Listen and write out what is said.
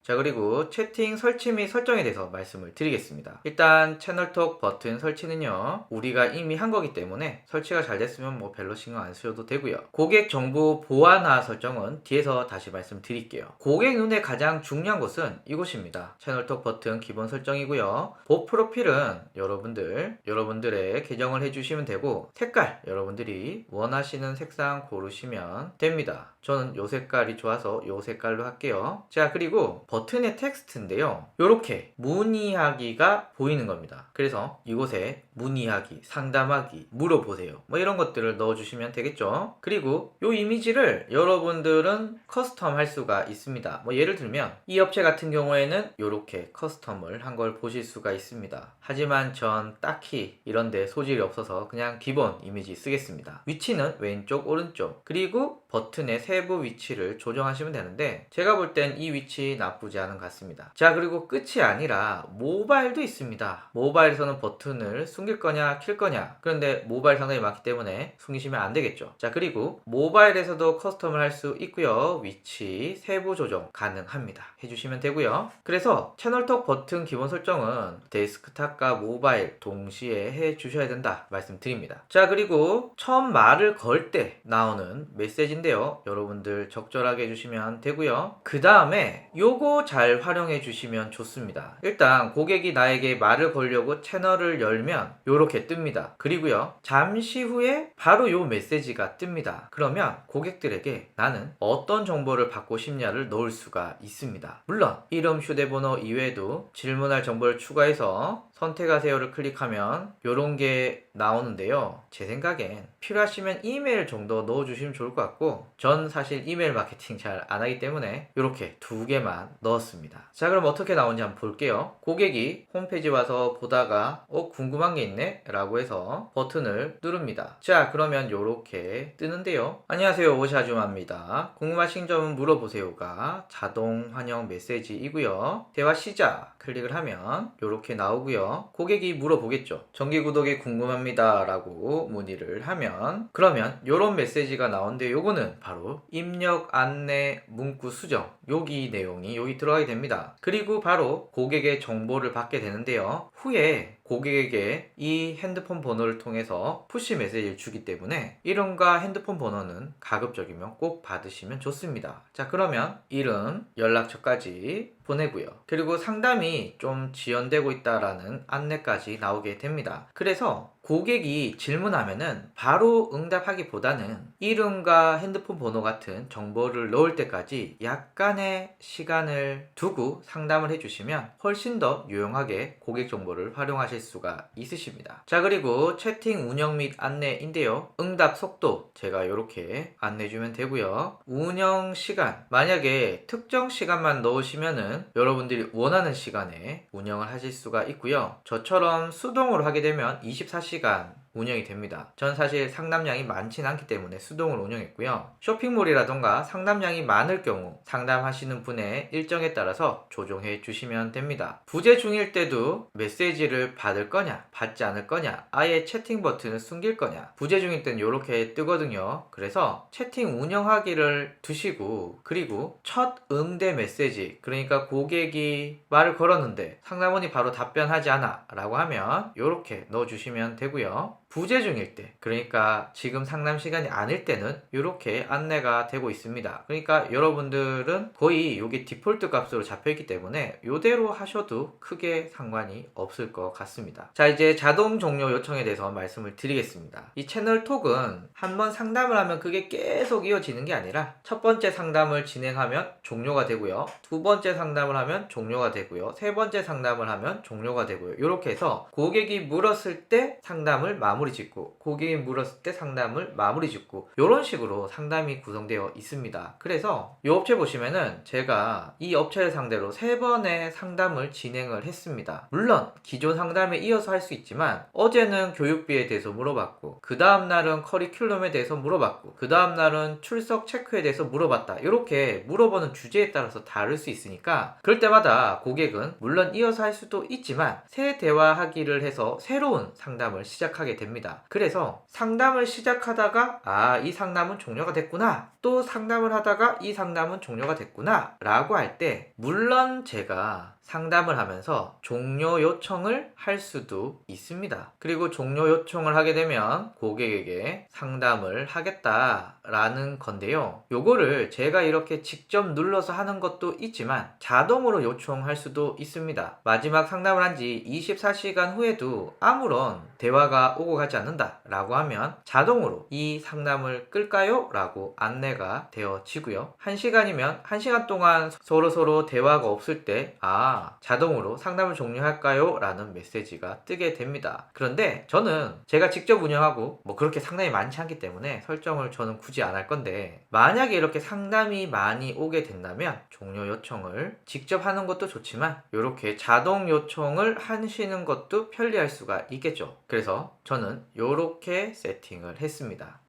자, 그리고 채팅 설치 및 설정에 대해서 말씀을 드리겠습니다. 일단 채널톡 버튼 설치는요, 우리가 이미 한 거기 때문에 설치가 잘 됐으면 뭐 별로 신경 안 쓰셔도 되고요. 고객 정보 보안화 설정은 뒤에서 다시 말씀드릴게요. 고객 눈에 가장 중요한 것은 이곳입니다. 채널톡 버튼 기본 설정이고요. 보 프로필은 여러분들의 계정을 해주시면 되고, 색깔 여러분들이 원하시는 색상 고르시면 됩니다. 저는 요 색깔이 좋아서 요 색깔로 할게요. 자, 그리고 버튼의 텍스트인데요, 요렇게 문의하기가 보이는 겁니다. 그래서 이곳에 문의하기, 상담하기, 물어보세요, 뭐 이런 것들을 넣어주시면 되겠죠. 그리고 요 이미지를 여러분들은 커스텀 할 수가 있습니다. 뭐 예를 들면 이 업체 같은 경우에는 요렇게 커스텀을 한 걸 보실 수가 있습니다. 하지만 전 딱히 이런데 소질이 없어서 그냥 기본 이미지 쓰겠습니다. 위치는 왼쪽 오른쪽, 그리고 버튼의 세부 위치를 조정하시면 되는데 제가 볼 땐 이 위치 나쁘지 않은 것 같습니다. 자, 그리고 끝이 아니라 모바일도 있습니다. 모바일에서는 버튼을 숨길 거냐 킬 거냐, 그런데 모바일 상당히 많기 때문에 숨기시면 안 되겠죠. 자, 그리고 모바일에서도 커스텀을 할 수 있고요. 위치 세부 조정 가능합니다. 해주시면 되고요. 그래서 채널톡 버튼 기본 설정은 데스크탑과 모바일 동시에 해 주셔야 된다 말씀드립니다. 자, 그리고 처음 말을 걸 때 나오는 메시지인데요, 여러분들 적절하게 해주시면 되고요. 그 다음에 요거 잘 활용해 주시면 좋습니다. 일단 고객이 나에게 말을 걸려고 채널을 열면 요렇게 뜹니다. 그리고요, 잠시 후에 바로 요 메시지가 뜹니다. 그러면 고객들에게 나는 어떤 정보를 받고 싶냐를 넣을 수가 있습니다. 물론 이름, 휴대번호 이외에도 질문할 정보를 추가해서 선택하세요를 클릭하면 요런 게 나오는데요, 제 생각엔 필요하시면 이메일 정도 넣어주시면 좋을 것 같고, 전 사실 이메일 마케팅 잘 안 하기 때문에 이렇게 두 개만 넣었습니다. 자, 그럼 어떻게 나오는지 한번 볼게요. 고객이 홈페이지 와서 보다가 궁금한 게 있네 라고 해서 버튼을 누릅니다. 자, 그러면 이렇게 뜨는데요, 안녕하세요, 오샤주마입니다. 궁금하신 점은 물어보세요가 자동 환영 메시지이고요. 대화 시작 클릭을 하면 이렇게 나오고요. 고객이 물어보겠죠. 정기 구독이 궁금합니다 라고 문의를 하면, 그러면 이런 메시지가 나오는데 요거는 바로 입력 안내 문구 수정, 여기 내용이 여기 들어가게 됩니다. 그리고 바로 고객의 정보를 받게 되는데요, 후에 고객에게 이 핸드폰 번호를 통해서 푸시 메시지를 주기 때문에 이름과 핸드폰 번호는 가급적이면 꼭 받으시면 좋습니다. 자, 그러면 이름, 연락처까지 보내고요. 그리고 상담이 좀 지연되고 있다라는 안내까지 나오게 됩니다. 그래서 고객이 질문하면은 바로 응답하기보다는 이름과 핸드폰 번호 같은 정보를 넣을 때까지 약간의 시간을 두고 상담을 해주시면 훨씬 더 유용하게 고객 정보를 활용하실 수가 있으십니다. 자, 그리고 채팅 운영 및 안내인데요, 응답 속도 제가 이렇게 안내주면 되고요. 운영 시간, 만약에 특정 시간만 넣으시면은 여러분들이 원하는 시간에 운영을 하실 수가 있고요. 저처럼 수동으로 하게 되면 24시간 운영이 됩니다. 전 사실 상담량이 많진 않기 때문에 수동을 운영했고요. 쇼핑몰이라던가 상담량이 많을 경우 상담하시는 분의 일정에 따라서 조정해 주시면 됩니다. 부재 중일 때도 메시지를 받을 거냐 받지 않을 거냐, 아예 채팅 버튼을 숨길 거냐, 부재 중일 때는 이렇게 뜨거든요. 그래서 채팅 운영하기를 두시고, 그리고 첫 응대 메시지, 그러니까 고객이 말을 걸었는데 상담원이 바로 답변하지 않아 라고 하면 이렇게 넣어주시면 되고요. 부재 중일 때, 그러니까 지금 상담 시간이 아닐 때는 이렇게 안내가 되고 있습니다. 그러니까 여러분들은 거의 이게 디폴트 값으로 잡혀있기 때문에 이대로 하셔도 크게 상관이 없을 것 같습니다. 자, 이제 자동 종료 요청에 대해서 말씀을 드리겠습니다. 이 채널톡은 한번 상담을 하면 그게 계속 이어지는 게 아니라 첫 번째 상담을 진행하면 종료가 되고요, 두 번째 상담을 하면 종료가 되고요, 세 번째 상담을 하면 종료가 되고요. 이렇게 해서 고객이 물었을 때 상담을 마무리 짓고, 고객이 물었을 때 상담을 마무리 짓고, 이런 식으로 상담이 구성되어 있습니다. 그래서 이 업체 보시면은 제가 이 업체를 상대로 3번의 상담을 진행을 했습니다. 물론 기존 상담에 이어서 할 수 있지만 어제는 교육비에 대해서 물어봤고, 그 다음날은 커리큘럼에 대해서 물어봤고, 그 다음날은 출석 체크에 대해서 물어봤다. 이렇게 물어보는 주제에 따라서 다를 수 있으니까 그럴 때마다 고객은 물론 이어서 할 수도 있지만 새 대화하기를 해서 새로운 상담을 시작하게 됩니다. 됩니다. 그래서 상담을 시작하다가 이 상담은 종료가 됐구나, 또 상담을 하다가 이 상담은 종료가 됐구나 라고 할 때, 물론 제가 상담을 하면서 종료 요청을 할 수도 있습니다. 그리고 종료 요청을 하게 되면 고객에게 상담을 하겠다라는 건데요. 요거를 제가 이렇게 직접 눌러서 하는 것도 있지만 자동으로 요청할 수도 있습니다. 마지막 상담을 한 지 24시간 후에도 아무런 대화가 오고 가지 않는다 라고 하면 자동으로 이 상담을 끌까요? 라고 안내가 되어지고요. 1시간이면 1시간 동안 서로 대화가 없을 때 자동으로 상담을 종료할까요? 라는 메시지가 뜨게 됩니다. 그런데 저는 제가 직접 운영하고 뭐 그렇게 상담이 많지 않기 때문에 설정을 저는 굳이 안 할 건데, 만약에 이렇게 상담이 많이 오게 된다면 종료 요청을 직접 하는 것도 좋지만 이렇게 자동 요청을 하시는 것도 편리할 수가 있겠죠. 그래서 저는 이렇게 세팅을 했습니다.